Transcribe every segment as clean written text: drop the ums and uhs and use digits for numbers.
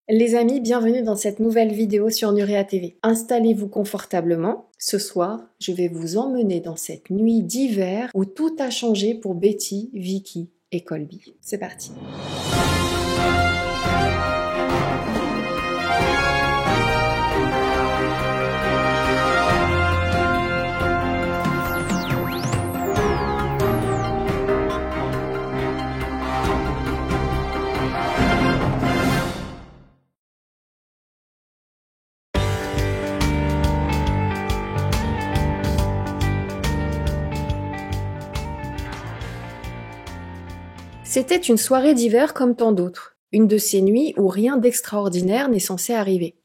Les amis, bienvenue dans cette nouvelle vidéo sur Nurea TV. Installez-vous confortablement. Ce soir, je vais vous emmener dans cette nuit d'hiver où tout a changé pour Betty, Vicky et Colby. C'est parti. C'était une soirée d'hiver comme tant d'autres, une de ces nuits où rien d'extraordinaire n'est censé arriver.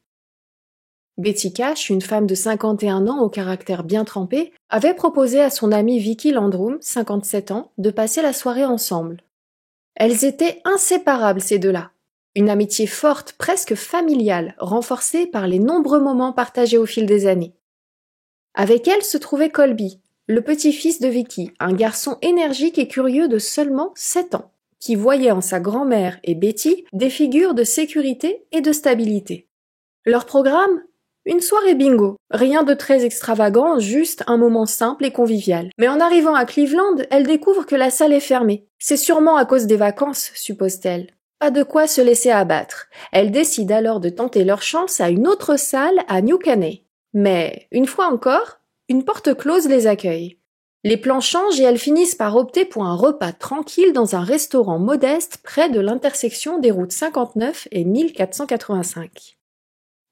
Betty Cash, une femme de 51 ans au caractère bien trempé, avait proposé à son amie Vicky Landrum, 57 ans, de passer la soirée ensemble. Elles étaient inséparables ces deux-là. Une amitié forte, presque familiale, renforcée par les nombreux moments partagés au fil des années. Avec elle se trouvait Colby, le petit-fils de Vicky, un garçon énergique et curieux de seulement 7 ans, qui voyait en sa grand-mère et Betty des figures de sécurité et de stabilité. Leur programme ? Une soirée bingo. Rien de très extravagant, juste un moment simple et convivial. Mais en arrivant à Cleveland, elle découvre que la salle est fermée. C'est sûrement à cause des vacances, suppose-t-elle. Pas de quoi se laisser abattre. Elle décide alors de tenter leur chance à une autre salle à New Caney. Mais, une fois encore, une porte close les accueille. Les plans changent et elles finissent par opter pour un repas tranquille dans un restaurant modeste près de l'intersection des routes 59 et 1485.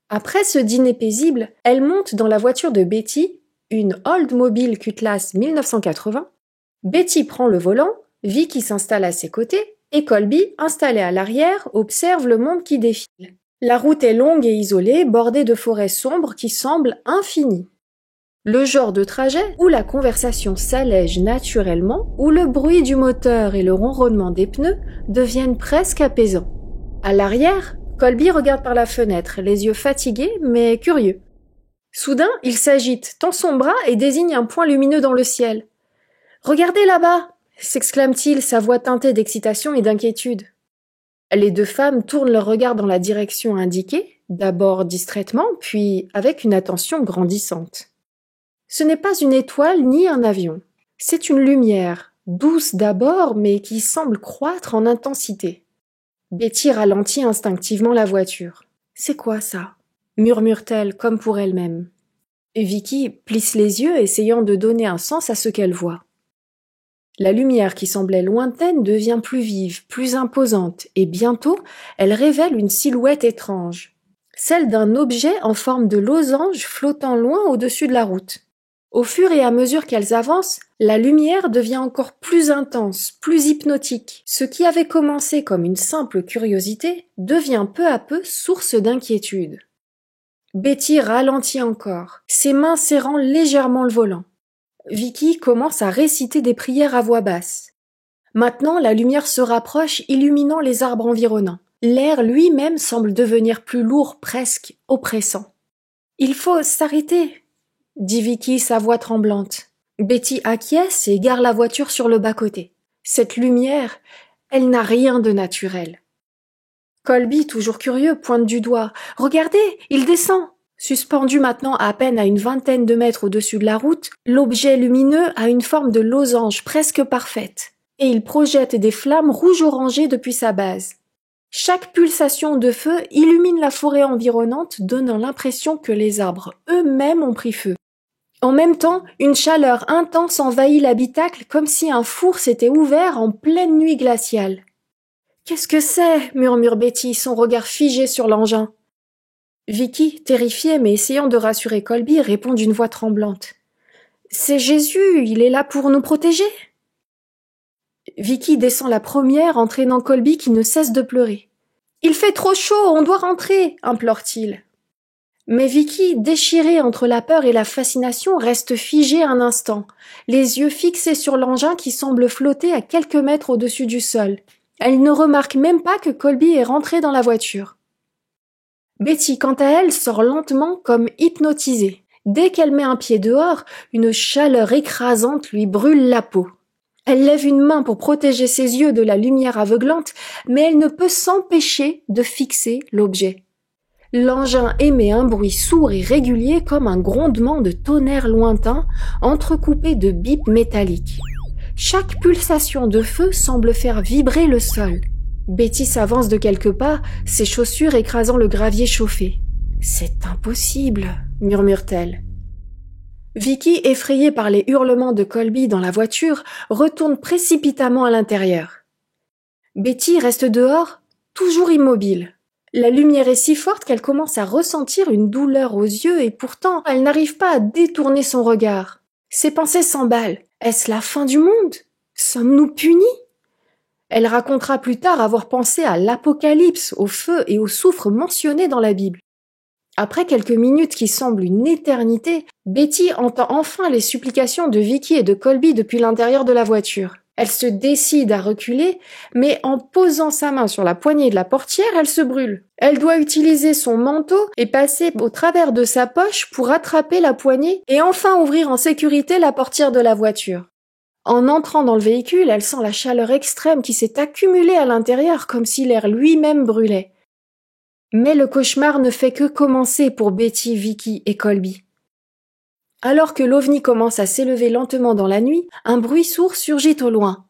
Après ce dîner paisible, elles montent dans la voiture de Betty, une Oldsmobile Cutlass 1980. Betty prend le volant, Vicky s'installe à ses côtés et Colby, installé à l'arrière, observe le monde qui défile. La route est longue et isolée, bordée de forêts sombres qui semblent infinies. Le genre de trajet où la conversation s'allège naturellement, où le bruit du moteur et le ronronnement des pneus deviennent presque apaisants. À l'arrière, Colby regarde par la fenêtre, les yeux fatigués mais curieux. Soudain, il s'agite, tend son bras et désigne un point lumineux dans le ciel. « Regardez là-bas !» s'exclame-t-il, sa voix teintée d'excitation et d'inquiétude. Les deux femmes tournent leur regard dans la direction indiquée, d'abord distraitement, puis avec une attention grandissante. Ce n'est pas une étoile ni un avion. C'est une lumière, douce d'abord, mais qui semble croître en intensité. Betty ralentit instinctivement la voiture. « C'est quoi ça ?» murmure-t-elle comme pour elle-même. Vicky plisse les yeux, essayant de donner un sens à ce qu'elle voit. La lumière qui semblait lointaine devient plus vive, plus imposante, et bientôt, elle révèle une silhouette étrange. Celle d'un objet en forme de losange flottant loin au-dessus de la route. Au fur et à mesure qu'elles avancent, la lumière devient encore plus intense, plus hypnotique. Ce qui avait commencé comme une simple curiosité devient peu à peu source d'inquiétude. Betty ralentit encore, ses mains serrant légèrement le volant. Vicky commence à réciter des prières à voix basse. Maintenant, la lumière se rapproche, illuminant les arbres environnants. L'air lui-même semble devenir plus lourd, presque oppressant. « Il faut s'arrêter !» dit Vicky, sa voix tremblante. Betty acquiesce et gare la voiture sur le bas-côté. Cette lumière, elle n'a rien de naturel. Colby, toujours curieux, pointe du doigt. « Regardez, il descend !» Suspendu maintenant à peine à une vingtaine de mètres au-dessus de la route, l'objet lumineux a une forme de losange presque parfaite, et il projette des flammes rouge-orangées depuis sa base. Chaque pulsation de feu illumine la forêt environnante, donnant l'impression que les arbres eux-mêmes ont pris feu. En même temps, une chaleur intense envahit l'habitacle comme si un four s'était ouvert en pleine nuit glaciale. « Qu'est-ce que c'est ?» murmure Betty, son regard figé sur l'engin. Vicky, terrifiée mais essayant de rassurer Colby, répond d'une voix tremblante. « C'est Jésus, il est là pour nous protéger !» Vicky descend la première, entraînant Colby qui ne cesse de pleurer. « Il fait trop chaud, on doit rentrer !» implore-t-il. Mais Vicky, déchirée entre la peur et la fascination, reste figée un instant, les yeux fixés sur l'engin qui semble flotter à quelques mètres au-dessus du sol. Elle ne remarque même pas que Colby est rentré dans la voiture. Betty, quant à elle, sort lentement comme hypnotisée. Dès qu'elle met un pied dehors, une chaleur écrasante lui brûle la peau. Elle lève une main pour protéger ses yeux de la lumière aveuglante, mais elle ne peut s'empêcher de fixer l'objet. L'engin émet un bruit sourd et régulier comme un grondement de tonnerre lointain, entrecoupé de bips métalliques. Chaque pulsation de feu semble faire vibrer le sol. Betty s'avance de quelques pas, ses chaussures écrasant le gravier chauffé. « C'est impossible », murmure-t-elle. Vicky, effrayée par les hurlements de Colby dans la voiture, retourne précipitamment à l'intérieur. Betty reste dehors, toujours immobile. La lumière est si forte qu'elle commence à ressentir une douleur aux yeux et pourtant elle n'arrive pas à détourner son regard. Ses pensées s'emballent. Est-ce la fin du monde? Sommes-nous punis? Elle racontera plus tard avoir pensé à l'apocalypse, au feu et au soufre mentionnés dans la Bible. Après quelques minutes qui semblent une éternité, Betty entend enfin les supplications de Vicky et de Colby depuis l'intérieur de la voiture. Elle se décide à reculer, mais en posant sa main sur la poignée de la portière, elle se brûle. Elle doit utiliser son manteau et passer au travers de sa poche pour attraper la poignée et enfin ouvrir en sécurité la portière de la voiture. En entrant dans le véhicule, elle sent la chaleur extrême qui s'est accumulée à l'intérieur comme si l'air lui-même brûlait. Mais le cauchemar ne fait que commencer pour Betty, Vicky et Colby. Alors que l'OVNI commence à s'élever lentement dans la nuit, un bruit sourd surgit au loin.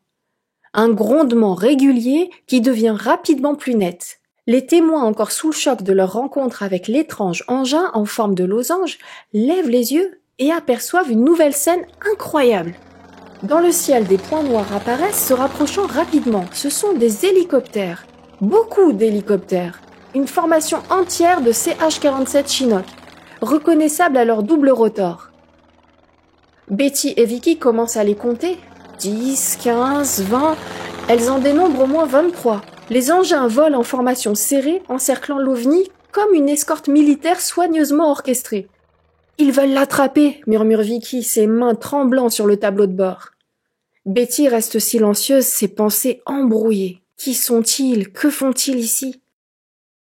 Un grondement régulier qui devient rapidement plus net. Les témoins, encore sous le choc de leur rencontre avec l'étrange engin en forme de losange, lèvent les yeux et aperçoivent une nouvelle scène incroyable. Dans le ciel, des points noirs apparaissent, se rapprochant rapidement. Ce sont des hélicoptères. Beaucoup d'hélicoptères. Une formation entière de CH-47 Chinook, reconnaissables à leur double rotor. Betty et Vicky commencent à les compter. 10, 15, 20... Elles en dénombrent au moins 23. Les engins volent en formation serrée, encerclant l'OVNI comme une escorte militaire soigneusement orchestrée. « Ils veulent l'attraper », murmure Vicky, ses mains tremblant sur le tableau de bord. Betty reste silencieuse, ses pensées embrouillées. Qui sont-ils? Que font-ils ici?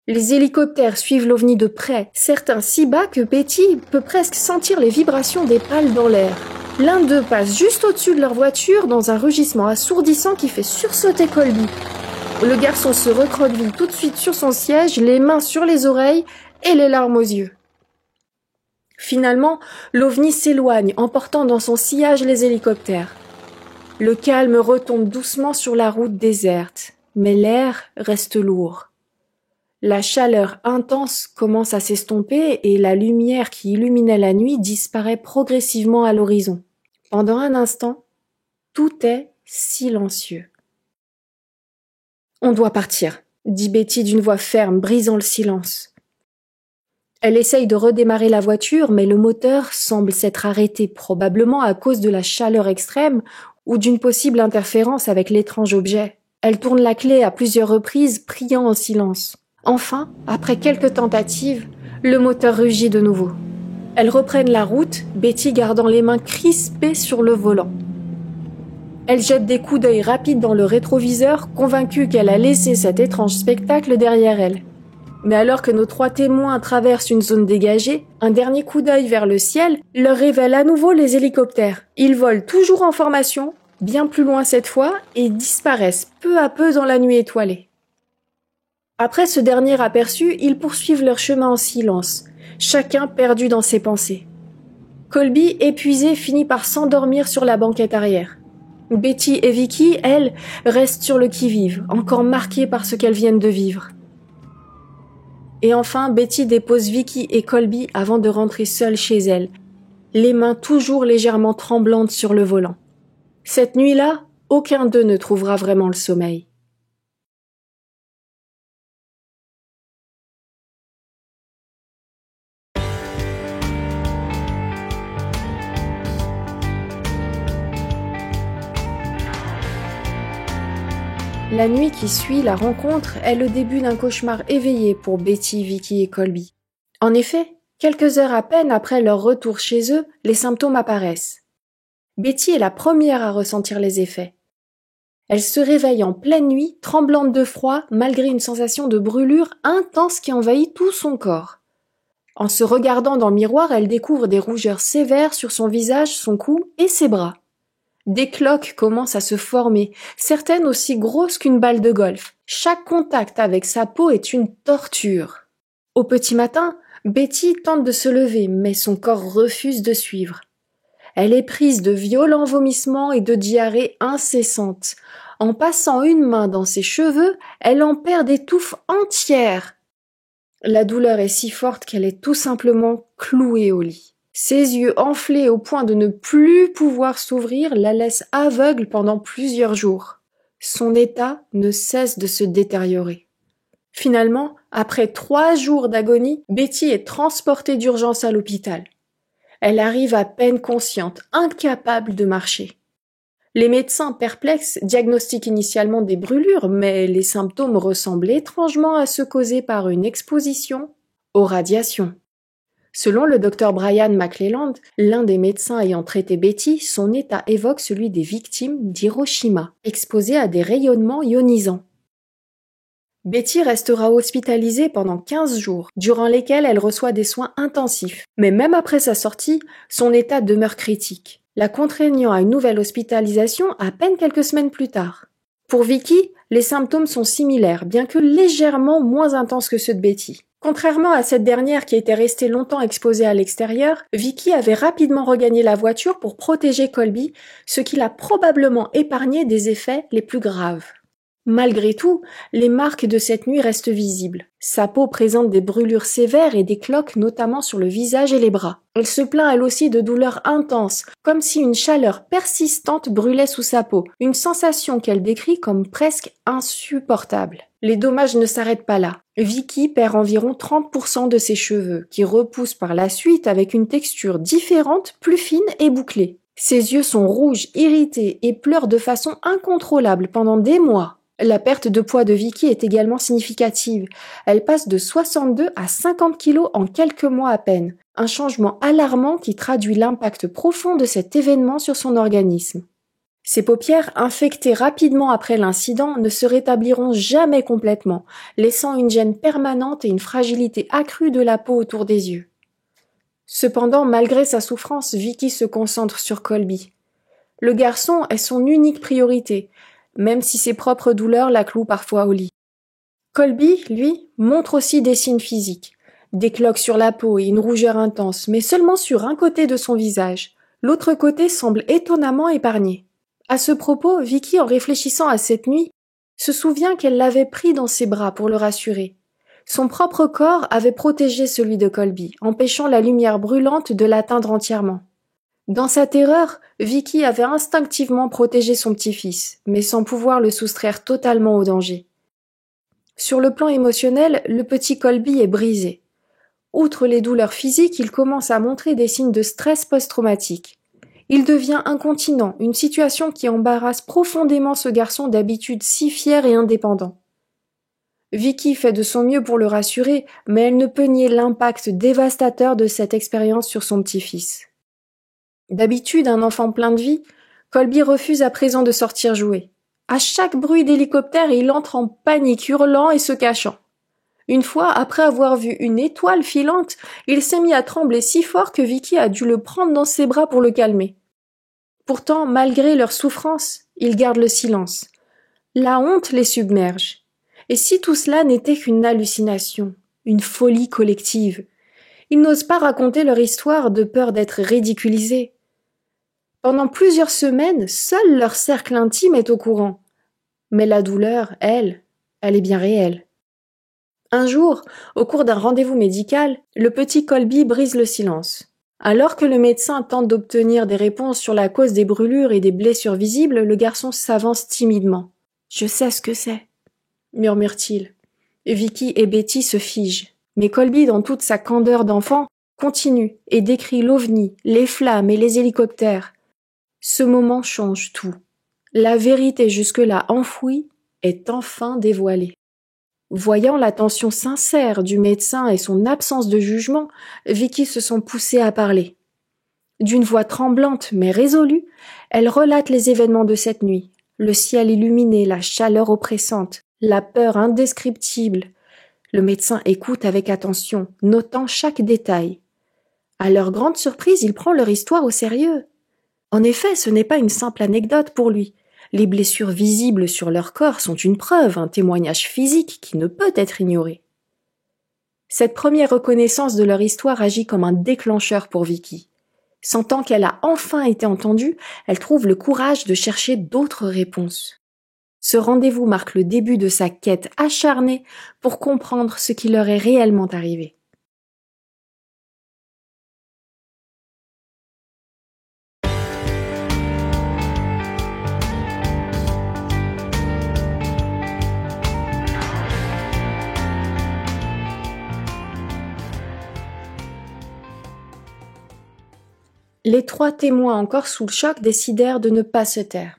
Les hélicoptères suivent l'OVNI de près, certains si bas que Betty peut presque sentir les vibrations des pales dans l'air. L'un d'eux passe juste au-dessus de leur voiture dans un rugissement assourdissant qui fait sursauter Colby. Le garçon se recroqueville tout de suite sur son siège, les mains sur les oreilles et les larmes aux yeux. Finalement, l'OVNI s'éloigne, emportant dans son sillage les hélicoptères. Le calme retombe doucement sur la route déserte, mais l'air reste lourd. La chaleur intense commence à s'estomper et la lumière qui illuminait la nuit disparaît progressivement à l'horizon. Pendant un instant, tout est silencieux. « On doit partir », dit Betty d'une voix ferme, brisant le silence. Elle essaye de redémarrer la voiture, mais le moteur semble s'être arrêté, probablement à cause de la chaleur extrême ou d'une possible interférence avec l'étrange objet. Elle tourne la clé à plusieurs reprises, priant en silence. Enfin, après quelques tentatives, le moteur rugit de nouveau. Elles reprennent la route, Betty gardant les mains crispées sur le volant. Elle jette des coups d'œil rapides dans le rétroviseur, convaincue qu'elle a laissé cet étrange spectacle derrière elle. Mais alors que nos trois témoins traversent une zone dégagée, un dernier coup d'œil vers le ciel leur révèle à nouveau les hélicoptères. Ils volent toujours en formation, bien plus loin cette fois, et disparaissent peu à peu dans la nuit étoilée. Après ce dernier aperçu, ils poursuivent leur chemin en silence, chacun perdu dans ses pensées. Colby, épuisé, finit par s'endormir sur la banquette arrière. Betty et Vicky, elles, restent sur le qui-vive, encore marquées par ce qu'elles viennent de vivre. Et enfin, Betty dépose Vicky et Colby avant de rentrer seule chez elle, les mains toujours légèrement tremblantes sur le volant. Cette nuit-là, aucun d'eux ne trouvera vraiment le sommeil. La nuit qui suit la rencontre est le début d'un cauchemar éveillé pour Betty, Vicky et Colby. En effet, quelques heures à peine après leur retour chez eux, les symptômes apparaissent. Betty est la première à ressentir les effets. Elle se réveille en pleine nuit, tremblante de froid, malgré une sensation de brûlure intense qui envahit tout son corps. En se regardant dans le miroir, elle découvre des rougeurs sévères sur son visage, son cou et ses bras. Des cloques commencent à se former, certaines aussi grosses qu'une balle de golf. Chaque contact avec sa peau est une torture. Au petit matin, Betty tente de se lever, mais son corps refuse de suivre. Elle est prise de violents vomissements et de diarrhées incessantes. En passant une main dans ses cheveux, elle en perd des touffes entières. La douleur est si forte qu'elle est tout simplement clouée au lit. Ses yeux enflés au point de ne plus pouvoir s'ouvrir la laissent aveugle pendant plusieurs jours. Son état ne cesse de se détériorer. Finalement, après 3 jours d'agonie, Betty est transportée d'urgence à l'hôpital. Elle arrive à peine consciente, incapable de marcher. Les médecins perplexes diagnostiquent initialement des brûlures, mais les symptômes ressemblent étrangement à ceux causés par une exposition aux radiations. Selon le docteur Brian McClelland, l'un des médecins ayant traité Betty, son état évoque celui des victimes d'Hiroshima, exposées à des rayonnements ionisants. Betty restera hospitalisée pendant 15 jours, durant lesquels elle reçoit des soins intensifs. Mais même après sa sortie, son état demeure critique, la contraignant à une nouvelle hospitalisation à peine quelques semaines plus tard. Pour Vicky, les symptômes sont similaires, bien que légèrement moins intenses que ceux de Betty. Contrairement à cette dernière qui était restée longtemps exposée à l'extérieur, Vicky avait rapidement regagné la voiture pour protéger Colby, ce qui l'a probablement épargné des effets les plus graves. Malgré tout, les marques de cette nuit restent visibles. Sa peau présente des brûlures sévères et des cloques notamment sur le visage et les bras. Elle se plaint elle aussi de douleurs intenses, comme si une chaleur persistante brûlait sous sa peau, une sensation qu'elle décrit comme presque insupportable. Les dommages ne s'arrêtent pas là. Vicky perd environ 30% de ses cheveux, qui repoussent par la suite avec une texture différente, plus fine et bouclée. Ses yeux sont rouges, irrités et pleurent de façon incontrôlable pendant des mois. La perte de poids de Vicky est également significative. Elle passe de 62 à 50 kilos en quelques mois à peine. Un changement alarmant qui traduit l'impact profond de cet événement sur son organisme. Ses paupières, infectées rapidement après l'incident, ne se rétabliront jamais complètement, laissant une gêne permanente et une fragilité accrue de la peau autour des yeux. Cependant, malgré sa souffrance, Vicky se concentre sur Colby. Le garçon est son unique priorité, même si ses propres douleurs la clouent parfois au lit. Colby, lui, montre aussi des signes physiques. Des cloques sur la peau et une rougeur intense, mais seulement sur un côté de son visage. L'autre côté semble étonnamment épargné. À ce propos, Vicky, en réfléchissant à cette nuit, se souvient qu'elle l'avait pris dans ses bras pour le rassurer. Son propre corps avait protégé celui de Colby, empêchant la lumière brûlante de l'atteindre entièrement. Dans sa terreur, Vicky avait instinctivement protégé son petit-fils, mais sans pouvoir le soustraire totalement au danger. Sur le plan émotionnel, le petit Colby est brisé. Outre les douleurs physiques, il commence à montrer des signes de stress post-traumatique. Il devient incontinent, une situation qui embarrasse profondément ce garçon d'habitude si fier et indépendant. Vicky fait de son mieux pour le rassurer, mais elle ne peut nier l'impact dévastateur de cette expérience sur son petit-fils. D'habitude, un enfant plein de vie, Colby refuse à présent de sortir jouer. À chaque bruit d'hélicoptère, il entre en panique, hurlant et se cachant. Une fois, après avoir vu une étoile filante, il s'est mis à trembler si fort que Vicky a dû le prendre dans ses bras pour le calmer. Pourtant, malgré leur souffrance, ils gardent le silence. La honte les submerge. Et si tout cela n'était qu'une hallucination, une folie collective? Ils n'osent pas raconter leur histoire de peur d'être ridiculisés. Pendant plusieurs semaines, seul leur cercle intime est au courant. Mais la douleur, elle est bien réelle. Un jour, au cours d'un rendez-vous médical, le petit Colby brise le silence. Alors que le médecin tente d'obtenir des réponses sur la cause des brûlures et des blessures visibles, le garçon s'avance timidement. « Je sais ce que c'est », murmure-t-il. Vicky et Betty se figent. Mais Colby, dans toute sa candeur d'enfant, continue et décrit l'OVNI, les flammes et les hélicoptères. Ce moment change tout. La vérité jusque-là enfouie est enfin dévoilée. Voyant l'attention sincère du médecin et son absence de jugement, Vicky se sent poussée à parler. D'une voix tremblante mais résolue, elle relate les événements de cette nuit, le ciel illuminé, la chaleur oppressante, la peur indescriptible. Le médecin écoute avec attention, notant chaque détail. À leur grande surprise, il prend leur histoire au sérieux. En effet, ce n'est pas une simple anecdote pour lui. Les blessures visibles sur leur corps sont une preuve, un témoignage physique qui ne peut être ignoré. Cette première reconnaissance de leur histoire agit comme un déclencheur pour Vicky. Sentant qu'elle a enfin été entendue, elle trouve le courage de chercher d'autres réponses. Ce rendez-vous marque le début de sa quête acharnée pour comprendre ce qui leur est réellement arrivé. Les trois témoins encore sous le choc décidèrent de ne pas se taire.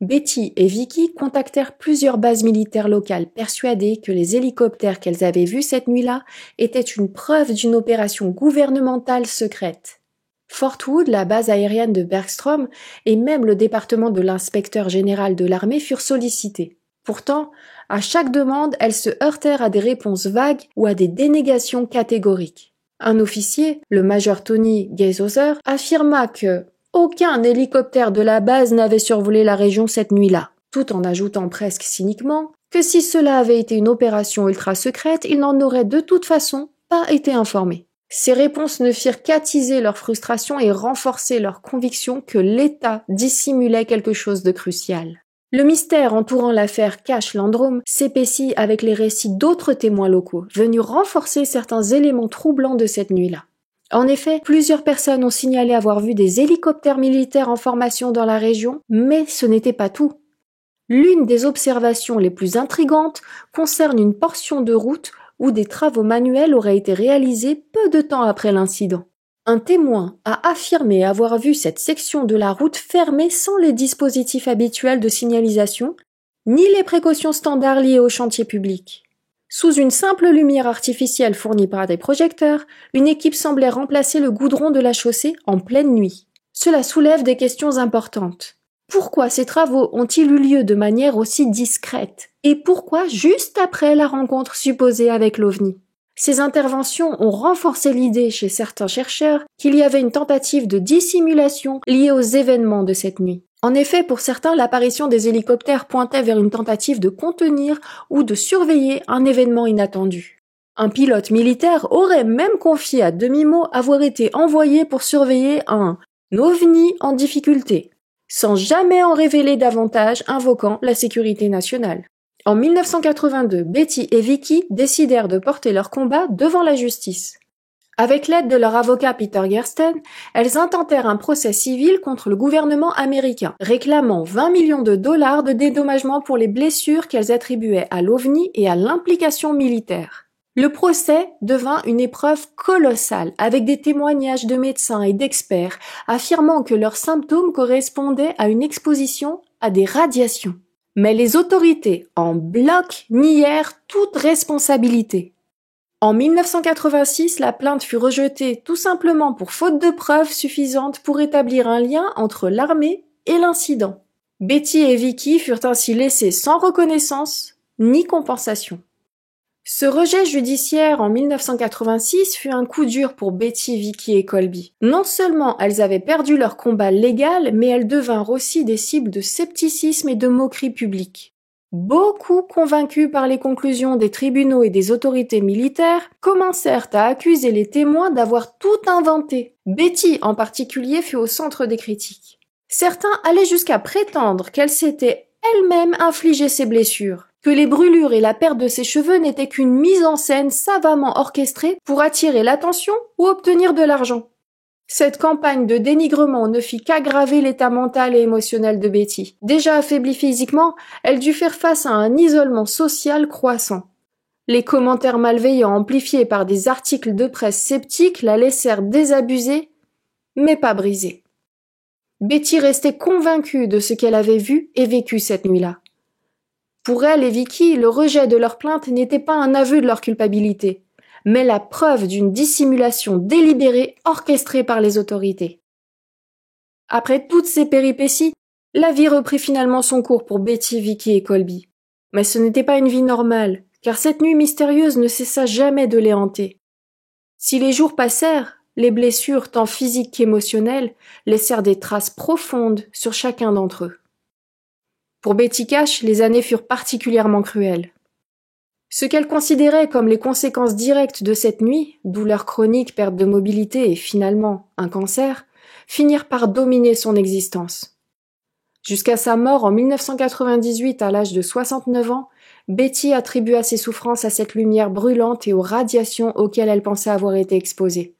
Betty et Vicky contactèrent plusieurs bases militaires locales persuadées que les hélicoptères qu'elles avaient vus cette nuit-là étaient une preuve d'une opération gouvernementale secrète. Fort Wood, la base aérienne de Bergstrom, et même le département de l'inspecteur général de l'armée furent sollicités. Pourtant, à chaque demande, elles se heurtèrent à des réponses vagues ou à des dénégations catégoriques. Un officier, le major Tony Geishofer, affirma que aucun hélicoptère de la base n'avait survolé la région cette nuit-là, tout en ajoutant presque cyniquement que si cela avait été une opération ultra secrète, ils n'en auraient de toute façon pas été informés. Ces réponses ne firent qu'attiser leur frustration et renforcer leur conviction que l'État dissimulait quelque chose de crucial. Le mystère entourant l'affaire Cash Landrum s'épaissit avec les récits d'autres témoins locaux, venus renforcer certains éléments troublants de cette nuit-là. En effet, plusieurs personnes ont signalé avoir vu des hélicoptères militaires en formation dans la région, mais ce n'était pas tout. L'une des observations les plus intrigantes concerne une portion de route où des travaux manuels auraient été réalisés peu de temps après l'incident. Un témoin a affirmé avoir vu cette section de la route fermée sans les dispositifs habituels de signalisation, ni les précautions standards liées au chantier public. Sous une simple lumière artificielle fournie par des projecteurs, une équipe semblait remplacer le goudron de la chaussée en pleine nuit. Cela soulève des questions importantes. Pourquoi ces travaux ont-ils eu lieu de manière aussi discrète? Et pourquoi juste après la rencontre supposée avec l'OVNI? Ces interventions ont renforcé l'idée chez certains chercheurs qu'il y avait une tentative de dissimulation liée aux événements de cette nuit. En effet, pour certains, l'apparition des hélicoptères pointait vers une tentative de contenir ou de surveiller un événement inattendu. Un pilote militaire aurait même confié à demi-mot avoir été envoyé pour surveiller un OVNI en difficulté, sans jamais en révéler davantage, invoquant la sécurité nationale. En 1982, Betty et Vicky décidèrent de porter leur combat devant la justice. Avec l'aide de leur avocat Peter Gersten, elles intentèrent un procès civil contre le gouvernement américain, réclamant 20 millions de dollars de dédommagement pour les blessures qu'elles attribuaient à l'OVNI et à l'implication militaire. Le procès devint une épreuve colossale, avec des témoignages de médecins et d'experts affirmant que leurs symptômes correspondaient à une exposition à des radiations. Mais les autorités, en bloc, nièrent toute responsabilité. En 1986, la plainte fut rejetée tout simplement pour faute de preuves suffisantes pour établir un lien entre l'armée et l'incident. Betty et Vicky furent ainsi laissées sans reconnaissance ni compensation. Ce rejet judiciaire en 1986 fut un coup dur pour Betty, Vicky et Colby. Non seulement elles avaient perdu leur combat légal, mais elles devinrent aussi des cibles de scepticisme et de moquerie publique. Beaucoup convaincus par les conclusions des tribunaux et des autorités militaires, commencèrent à accuser les témoins d'avoir tout inventé. Betty en particulier fut au centre des critiques. Certains allaient jusqu'à prétendre qu'elle s'était elle-même infligé ses blessures, que les brûlures et la perte de ses cheveux n'étaient qu'une mise en scène savamment orchestrée pour attirer l'attention ou obtenir de l'argent. Cette campagne de dénigrement ne fit qu'aggraver l'état mental et émotionnel de Betty. Déjà affaiblie physiquement, elle dut faire face à un isolement social croissant. Les commentaires malveillants amplifiés par des articles de presse sceptiques la laissèrent désabusée, mais pas brisée. Betty restait convaincue de ce qu'elle avait vu et vécu cette nuit-là. Pour elle et Vicky, le rejet de leur plainte n'était pas un aveu de leur culpabilité, mais la preuve d'une dissimulation délibérée orchestrée par les autorités. Après toutes ces péripéties, la vie reprit finalement son cours pour Betty, Vicky et Colby. Mais ce n'était pas une vie normale, car cette nuit mystérieuse ne cessa jamais de les hanter. Si les jours passèrent, les blessures tant physiques qu'émotionnelles laissèrent des traces profondes sur chacun d'entre eux. Pour Betty Cash, les années furent particulièrement cruelles. Ce qu'elle considérait comme les conséquences directes de cette nuit, douleurs chroniques, perte de mobilité et finalement un cancer, finirent par dominer son existence. Jusqu'à sa mort en 1998 à l'âge de 69 ans, Betty attribua ses souffrances à cette lumière brûlante et aux radiations auxquelles elle pensait avoir été exposée.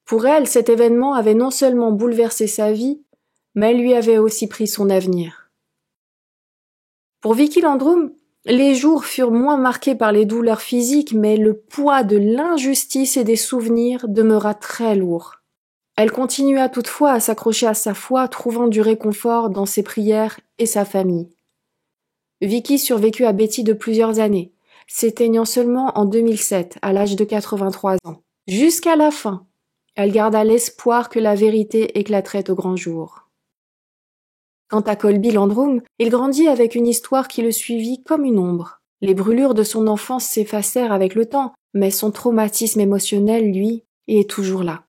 Pour elle, cet événement avait non seulement bouleversé sa vie, mais lui avait aussi pris son avenir. Pour Vicki Landrum, les jours furent moins marqués par les douleurs physiques, mais le poids de l'injustice et des souvenirs demeura très lourd. Elle continua toutefois à s'accrocher à sa foi, trouvant du réconfort dans ses prières et sa famille. Vicki survécut à Betty de plusieurs années, s'éteignant seulement en 2007, à l'âge de 83 ans. Jusqu'à la fin, elle garda l'espoir que la vérité éclaterait au grand jour. Quant à Colby Landrum, il grandit avec une histoire qui le suivit comme une ombre. Les brûlures de son enfance s'effacèrent avec le temps, mais son traumatisme émotionnel, lui, est toujours là.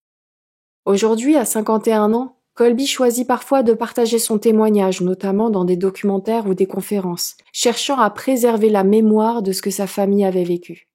Aujourd'hui, à 51 ans, Colby choisit parfois de partager son témoignage, notamment dans des documentaires ou des conférences, cherchant à préserver la mémoire de ce que sa famille avait vécu.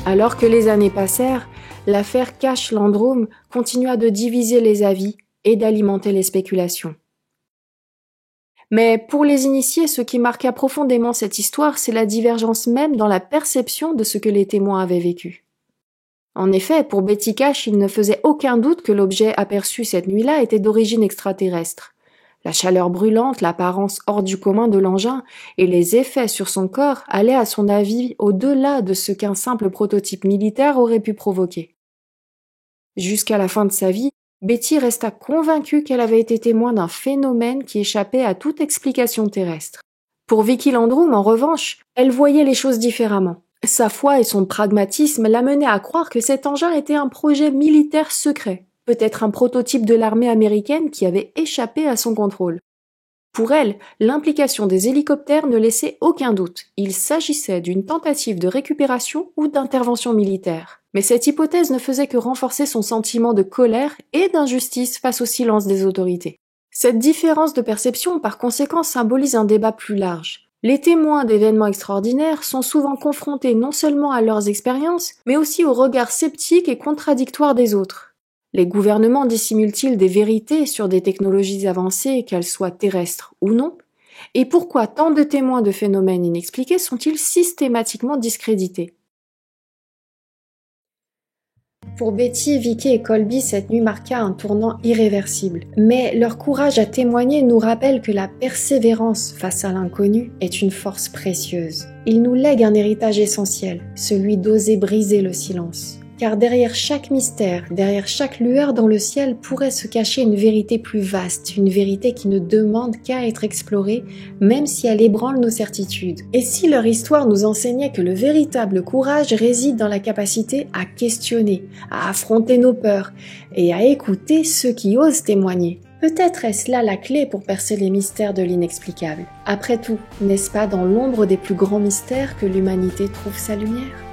Alors que les années passèrent, l'affaire Cash-Landrum continua de diviser les avis et d'alimenter les spéculations. Mais pour les initiés, ce qui marqua profondément cette histoire, c'est la divergence même dans la perception de ce que les témoins avaient vécu. En effet, pour Betty Cash, il ne faisait aucun doute que l'objet aperçu cette nuit-là était d'origine extraterrestre. La chaleur brûlante, l'apparence hors du commun de l'engin et les effets sur son corps allaient à son avis au-delà de ce qu'un simple prototype militaire aurait pu provoquer. Jusqu'à la fin de sa vie, Betty resta convaincue qu'elle avait été témoin d'un phénomène qui échappait à toute explication terrestre. Pour Vicki Landrum, en revanche, elle voyait les choses différemment. Sa foi et son pragmatisme l'amenaient à croire que cet engin était un projet militaire secret, peut-être un prototype de l'armée américaine qui avait échappé à son contrôle. Pour elle, l'implication des hélicoptères ne laissait aucun doute. Il s'agissait d'une tentative de récupération ou d'intervention militaire. Mais cette hypothèse ne faisait que renforcer son sentiment de colère et d'injustice face au silence des autorités. Cette différence de perception, par conséquent, symbolise un débat plus large. Les témoins d'événements extraordinaires sont souvent confrontés non seulement à leurs expériences, mais aussi au regard sceptique et contradictoire des autres. Les gouvernements dissimulent-ils des vérités sur des technologies avancées, qu'elles soient terrestres ou non? Et pourquoi tant de témoins de phénomènes inexpliqués sont-ils systématiquement discrédités? Pour Betty, Vicki et Colby, cette nuit marqua un tournant irréversible. Mais leur courage à témoigner nous rappelle que la persévérance face à l'inconnu est une force précieuse. Il nous lègue un héritage essentiel, celui d'oser briser le silence. Car derrière chaque mystère, derrière chaque lueur dans le ciel pourrait se cacher une vérité plus vaste, une vérité qui ne demande qu'à être explorée, même si elle ébranle nos certitudes. Et si leur histoire nous enseignait que le véritable courage réside dans la capacité à questionner, à affronter nos peurs et à écouter ceux qui osent témoigner? Peut-être est-ce là la clé pour percer les mystères de l'inexplicable. Après tout, n'est-ce pas dans l'ombre des plus grands mystères que l'humanité trouve sa lumière ?